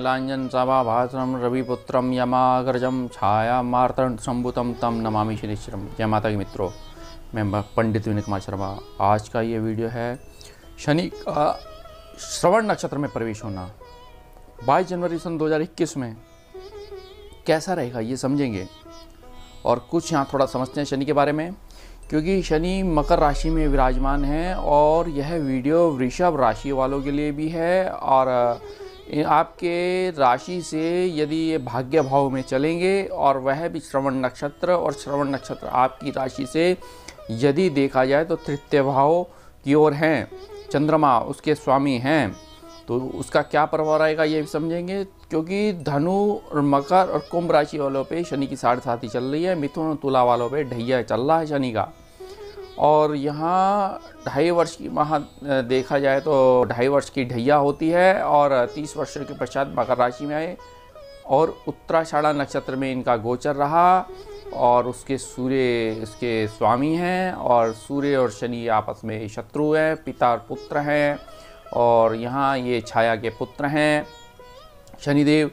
नीलांजन सभाभासम रविपुत्रम यमाग्रजम छाया मार्तंड संभुतम तम नमामि शनिश्चरम। जय माता की मित्रों, मैं पंडित विनय कुमार शर्मा। आज का ये वीडियो है शनि का श्रवण नक्षत्र में प्रवेश होना 22 जनवरी सन 2021 में कैसा रहेगा ये समझेंगे। और कुछ यहाँ थोड़ा समझते हैं शनि के बारे में, क्योंकि शनि मकर राशि में विराजमान है और यह वीडियो वृषभ राशि वालों के लिए भी है। और आपके राशि से यदि ये भाग्य भाव में चलेंगे और वह भी श्रवण नक्षत्र, और श्रवण नक्षत्र आपकी राशि से यदि देखा जाए तो तृतीय भाव की ओर हैं, चंद्रमा उसके स्वामी हैं, तो उसका क्या प्रभाव रहेगा ये भी समझेंगे। क्योंकि धनु और मकर और कुंभ राशि वालों पे शनि की 7.5 चल रही है, मिथुन और तुला वालों पे ढैया चल रहा है शनि का। और यहाँ 2.5 वर्ष की देखा जाए तो 2.5 वर्ष की ढैया होती है और 30 वर्ष के पश्चात मकर राशि में आए और उत्तराषाढ़ा नक्षत्र में इनका गोचर रहा। और उसके सूर्य इसके स्वामी हैं और सूर्य और शनि आपस में शत्रु हैं, पिता और पुत्र हैं, और यहाँ ये छाया के पुत्र हैं शनिदेव।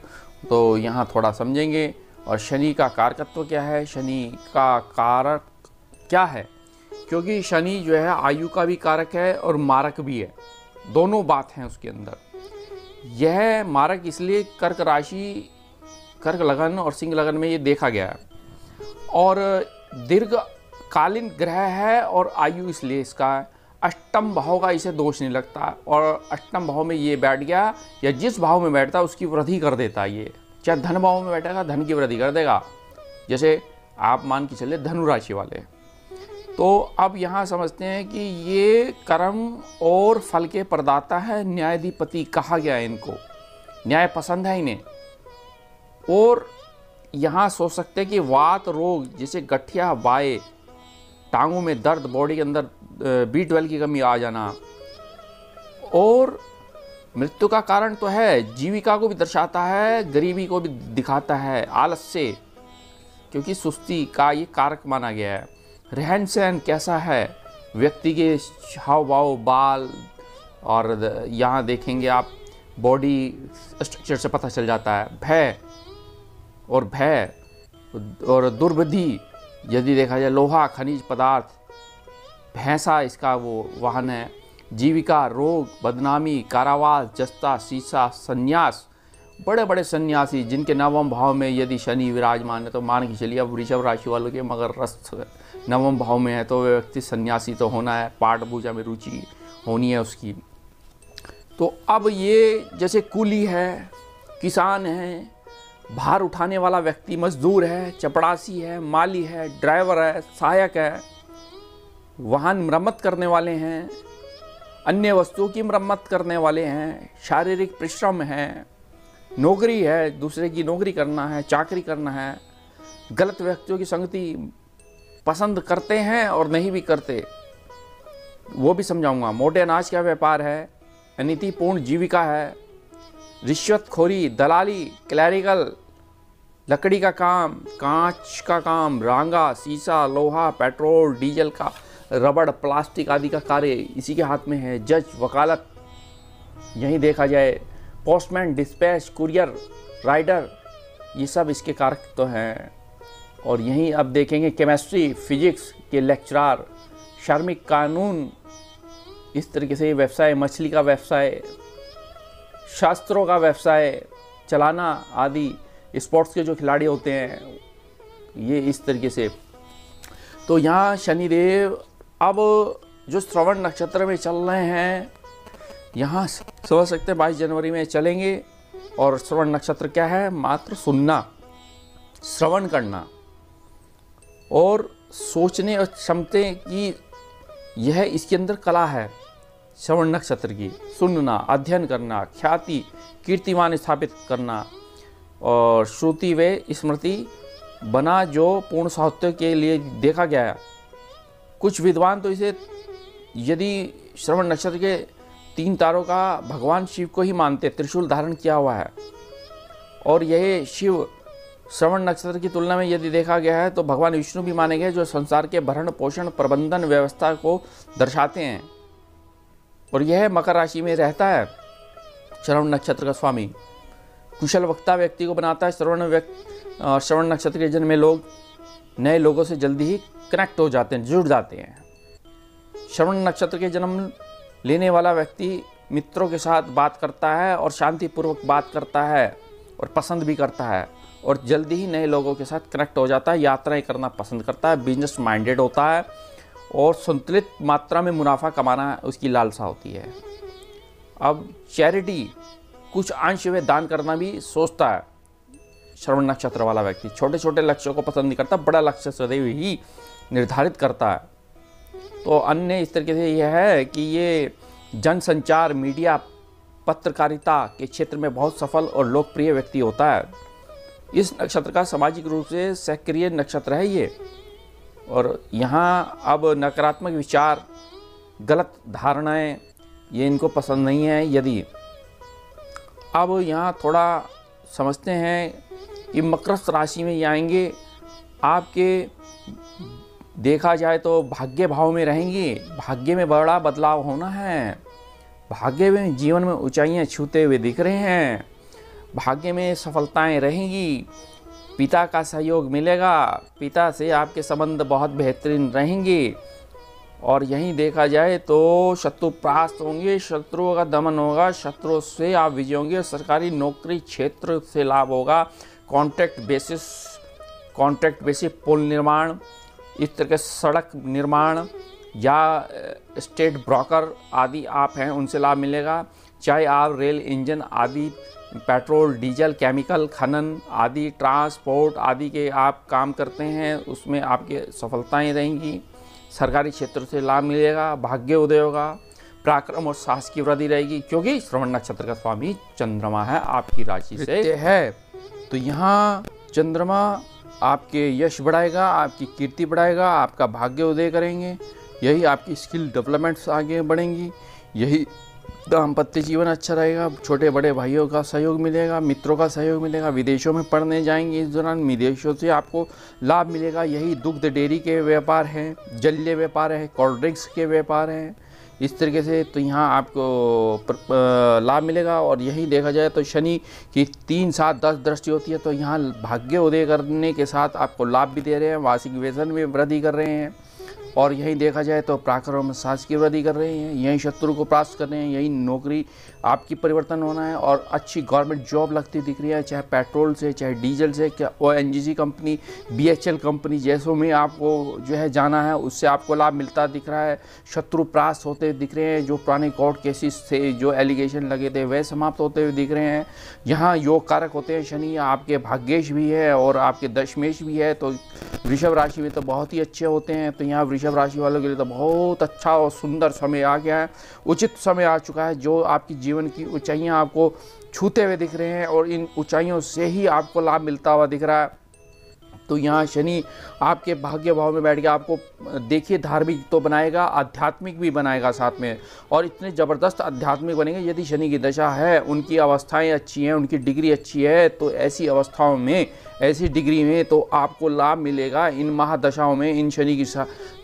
तो यहाँ थोड़ा समझेंगे। और शनि का कारकत्व क्या है, शनि का कारक क्या है, क्योंकि शनि जो है आयु का भी कारक है और मारक भी है, दोनों बात हैं उसके अंदर। यह मारक इसलिए कर्क राशि, कर्क लगन और सिंह लगन में ये देखा गया है, और दीर्घकालीन ग्रह है और आयु इसलिए इसका अष्टम भाव का इसे दोष नहीं लगता। और अष्टम भाव में ये बैठ गया या जिस भाव में बैठता है उसकी वृद्धि कर देता है। ये चाहे धन भाव में बैठेगा धन की वृद्धि कर देगा, जैसे आप मान के चले धनु राशि वाले। तो अब यहाँ समझते हैं कि ये कर्म और फल के प्रदाता है, न्यायाधिपति कहा गया है इनको, न्याय पसंद है इन्हें। और यहाँ सोच सकते हैं कि वात रोग जैसे गठिया, वाय, टांगों में दर्द, बॉडी के अंदर B12 की कमी आ जाना, और मृत्यु का कारण तो है, जीविका को भी दर्शाता है, गरीबी को भी दिखाता है, आलस्य, क्योंकि सुस्ती का ये कारक माना गया है। रहन सहन कैसा है, व्यक्ति के हाव भाव, बाल, और यहाँ देखेंगे आप बॉडी स्ट्रक्चर से पता चल जाता है। भय और दुर्बुद्धि यदि देखा जाए, लोहा, खनिज पदार्थ, भैंसा इसका वो वाहन है। जीविका, रोग, बदनामी, कारावास, जस्ता, सीसा, संन्यास, बड़े बड़े सन्यासी जिनके नवम भाव में यदि शनि विराजमान है, तो मान के चलिए अब वृषभ राशि वालों के मगर रस नवम भाव में है, तो वह व्यक्ति सन्यासी तो होना है, पाठ पूजा में रुचि होनी है उसकी। तो अब ये जैसे कूली है, किसान है, भार उठाने वाला व्यक्ति, मजदूर है, चपड़ासी है, माली है, ड्राइवर है, सहायक है, वाहन मरम्मत करने वाले हैं, अन्य वस्तुओं की मरम्मत करने वाले हैं, शारीरिक परिश्रम है, नौकरी है, दूसरे की नौकरी करना है, चाकरी करना है, गलत व्यक्तियों की संगति पसंद करते हैं और नहीं भी करते, वो भी समझाऊंगा। मोटे अनाज का व्यापार है, अनीतिपूर्ण जीविका है, रिश्वतखोरी, दलाली, क्लैरिकल, लकड़ी का काम, कांच का काम, रांगा, शीशा, लोहा, पेट्रोल, डीजल का, रबड़, प्लास्टिक आदि का कार्य इसी के हाथ में है। जज, वकालत, यहीं देखा जाए, पोस्टमैन, डिस्पैच, कुरियर, राइडर, ये सब इसके कारक तो हैं। और यहीं अब देखेंगे केमिस्ट्री, फिजिक्स के लेक्चरार, श्रमिक, कानून, इस तरीके से व्यवसाय, मछली का व्यवसाय, शास्त्रों का व्यवसाय चलाना आदि, स्पोर्ट्स के जो खिलाड़ी होते हैं, ये इस तरीके से। तो यहाँ शनिदेव अब जो श्रवण नक्षत्र में चल रहे हैं, यहाँ समझ सकते हैं 22 जनवरी में चलेंगे। और श्रवण नक्षत्र क्या है, मात्र सुनना, श्रवण करना और सोचने और क्षमते की, यह इसके अंदर कला है श्रवण नक्षत्र की। सुनना, अध्ययन करना, ख्याति, कीर्तिमान स्थापित करना, और श्रुति व स्मृति बना जो पूर्ण साहित्य के लिए देखा गया है। कुछ विद्वान तो इसे यदि श्रवण नक्षत्र के 3 तारों का भगवान शिव को ही मानते, त्रिशूल धारण किया हुआ है। और यह शिव श्रवण नक्षत्र की तुलना में यदि देखा गया है तो भगवान विष्णु भी माने गए, जो संसार के भरण पोषण प्रबंधन व्यवस्था को दर्शाते हैं। और यह मकर राशि में रहता है श्रवण नक्षत्र का स्वामी। कुशल वक्ता व्यक्ति को बनाता है। श्रवण नक्षत्र के जन्मे लोग नए लोगों से जल्दी ही कनेक्ट हो जाते हैं, जुड़ जाते हैं। श्रवण नक्षत्र के जन्म लेने वाला व्यक्ति मित्रों के साथ बात करता है और शांतिपूर्वक बात करता है और पसंद भी करता है और जल्दी ही नए लोगों के साथ कनेक्ट हो जाता है। यात्राएं करना पसंद करता है, बिजनेस माइंडेड होता है और संतुलित मात्रा में मुनाफा कमाना उसकी लालसा होती है। अब चैरिटी, कुछ अंश वे दान करना भी सोचता है। श्रवण नक्षत्र वाला व्यक्ति छोटे छोटे लक्ष्यों को पसंद नहीं करता, बड़ा लक्ष्य सदैव ही निर्धारित करता है। तो अन्य इस तरीके से यह है कि ये जनसंचार, मीडिया, पत्रकारिता के क्षेत्र में बहुत सफल और लोकप्रिय व्यक्ति होता है। इस नक्षत्र का सामाजिक रूप से सक्रिय नक्षत्र है ये। और यहाँ अब नकारात्मक विचार, गलत धारणाएं, ये इनको पसंद नहीं है। यदि अब यहाँ थोड़ा समझते हैं कि मकर राशि में ये आएंगे, आपके देखा जाए तो भाग्य भाव में रहेंगे। भाग्य में बड़ा बदलाव होना है। भाग्य में जीवन में ऊंचाइयां छूते हुए दिख रहे हैं। भाग्य में सफलताएं रहेंगी। पिता का सहयोग मिलेगा। पिता से आपके संबंध बहुत बेहतरीन रहेंगे। और यहीं देखा जाए तो शत्रु परास्त होंगे, शत्रुओं का दमन होगा, शत्रुओं से आप विजय होंगे। सरकारी नौकरी क्षेत्र से लाभ होगा। कॉन्ट्रैक्ट बेसिस पुल निर्माण, इस तरह के सड़क निर्माण या स्टेट ब्रोकर आदि आप हैं, उनसे लाभ मिलेगा। चाहे आप रेल इंजन आदि, पेट्रोल, डीजल, केमिकल, खनन आदि, ट्रांसपोर्ट आदि के आप काम करते हैं, उसमें आपके सफलताएं रहेंगी। सरकारी क्षेत्र से लाभ मिलेगा। भाग्य उदय होगा। पराक्रम और साहस की वृद्धि रहेगी, क्योंकि श्रवण नक्षत्र का स्वामी चंद्रमा है, आपकी राशि से है। तो यहाँ चंद्रमा आपके यश बढ़ाएगा, आपकी कीर्ति बढ़ाएगा, आपका भाग्य उदय करेंगे। यही आपकी स्किल डेवलपमेंट्स आगे बढ़ेंगी। यही दाम्पत्य जीवन अच्छा रहेगा। छोटे बड़े भाइयों का सहयोग मिलेगा, मित्रों का सहयोग मिलेगा। विदेशों में पढ़ने जाएंगे, इस दौरान विदेशों से आपको लाभ मिलेगा। यही दुग्ध डेयरी के व्यापार हैं, जलीय व्यापार है, कोल्ड ड्रिंक्स के व्यापार हैं, इस तरीके से। तो यहाँ आपको लाभ मिलेगा। और यही देखा जाए तो शनि की 3, 7, 10 दृष्टि होती है, तो यहाँ भाग्य उदय करने के साथ आपको लाभ भी दे रहे हैं। वार्षिक वेतन में वृद्धि कर रहे हैं। और यहीं देखा जाए तो पराक्रम में साहस की वृद्धि कर रहे हैं। यहीं शत्रु को परास्त कर रहे हैं। यही नौकरी आपकी परिवर्तन होना है और अच्छी गवर्नमेंट जॉब लगती दिख रही है, चाहे पेट्रोल से, चाहे डीजल से, क्या ONGC कंपनी, BHL कंपनी जैसों में आपको जो है जाना है, उससे आपको लाभ मिलता दिख रहा है। शत्रु परास्त होते दिख रहे हैं। जो पुराने कोर्ट केसेस थे, जो एलिगेशन लगे थे, वह समाप्त होते हुए दिख रहे हैं। यहाँ योग कारक होते हैं शनि, आपके भाग्येश भी है और आपके दशमेश भी है। तो वृषभ राशि में तो बहुत ही अच्छे होते हैं। तो यहाँ वृषभ राशि वालों के लिए तो बहुत अच्छा और सुंदर समय आ गया है, उचित समय आ चुका है, जो आपकी जीवन की ऊंचाइयां आपको छूते हुए दिख रहे हैं और इन ऊंचाइयों से ही आपको लाभ मिलता हुआ दिख रहा है। तो यहाँ शनि आपके भाग्य भाव में बैठ के आपको देखिए धार्मिक तो बनाएगा, आध्यात्मिक भी बनाएगा साथ में। और इतने ज़बरदस्त आध्यात्मिक बनेंगे, यदि शनि की दशा है, उनकी अवस्थाएं अच्छी हैं, उनकी डिग्री अच्छी है, तो ऐसी अवस्थाओं में, ऐसी डिग्री में तो आपको लाभ मिलेगा। इन महादशाओं में, इन शनि की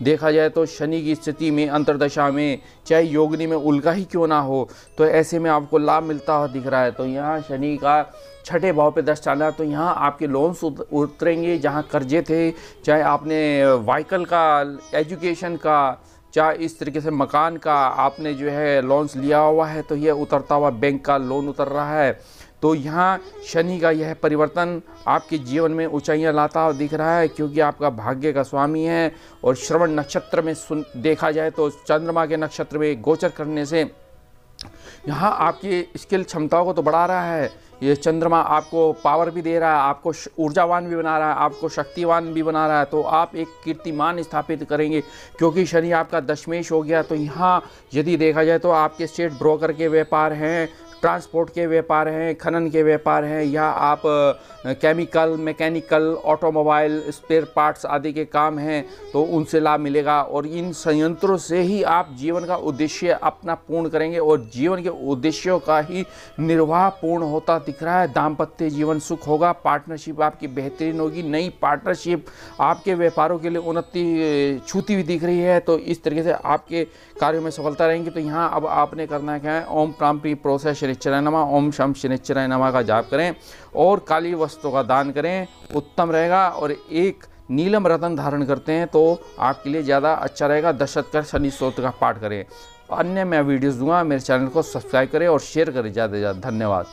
देखा जाए तो शनि की स्थिति में, अंतरदशा में, चाहे योगिनी में उल्का ही क्यों ना हो, तो ऐसे में आपको लाभ मिलता हुआ दिख रहा है। तो यहाँ शनि का 6ठे भाव पे दृष्टि डाला, तो यहाँ आपके लोन्स उतरेंगे। जहाँ कर्जे थे, चाहे आपने व्हीकल का, एजुकेशन का, चाहे इस तरीके से मकान का आपने जो है लोन्स लिया हुआ है, तो यह उतरता हुआ बैंक का लोन उतर रहा है। तो यहाँ शनि का यह परिवर्तन आपके जीवन में ऊंचाइयां लाता हुआ दिख रहा है, क्योंकि आपका भाग्य का स्वामी है। और श्रवण नक्षत्र में देखा जाए तो चंद्रमा के नक्षत्र में गोचर करने से यहाँ आपकी स्किल क्षमताओं को तो बढ़ा रहा है। ये चंद्रमा आपको पावर भी दे रहा है, आपको ऊर्जावान भी बना रहा है, आपको शक्तिवान भी बना रहा है। तो आप एक कीर्तिमान स्थापित करेंगे, क्योंकि शनि आपका दशमेश हो गया। तो यहाँ यदि देखा जाए तो आपके स्टेट ब्रोकर के व्यापार हैं, ट्रांसपोर्ट के व्यापार हैं, खनन के व्यापार हैं, या आप chemical, mechanical, automobile, spare parts आदि के काम हैं, तो उनसे लाभ मिलेगा। और इन संयंत्रों से ही आप जीवन का उद्देश्य अपना पूर्ण करेंगे और जीवन के उद्देश्यों का ही निर्वाह पूर्ण होता दिख रहा है। दाम्पत्य जीवन सुख होगा, पार्टनरशिप आपकी बेहतरीन होगी, नई पार्टनरशिप आपके व्यापारों के लिए उन्नति छूती हुई दिख रही है। तो इस तरीके से आपके कार्यों में सफलता रहेंगी। तो यहाँ अब आपने करना क्या है, ओम प्रांप्री प्रोसेस शनिश्चराय नमः, ओम शम शनिश्चराय नमः का जाप करें और काली वस्तु का दान करें, उत्तम रहेगा। और एक नीलम रत्न धारण करते हैं तो आपके लिए ज़्यादा अच्छा रहेगा। दशरथ शनि स्तोत्र का पाठ करें। अन्य मैं वीडियोस दूंगा, मेरे चैनल को सब्सक्राइब करें और शेयर करें ज़्यादा से ज़्यादा। धन्यवाद।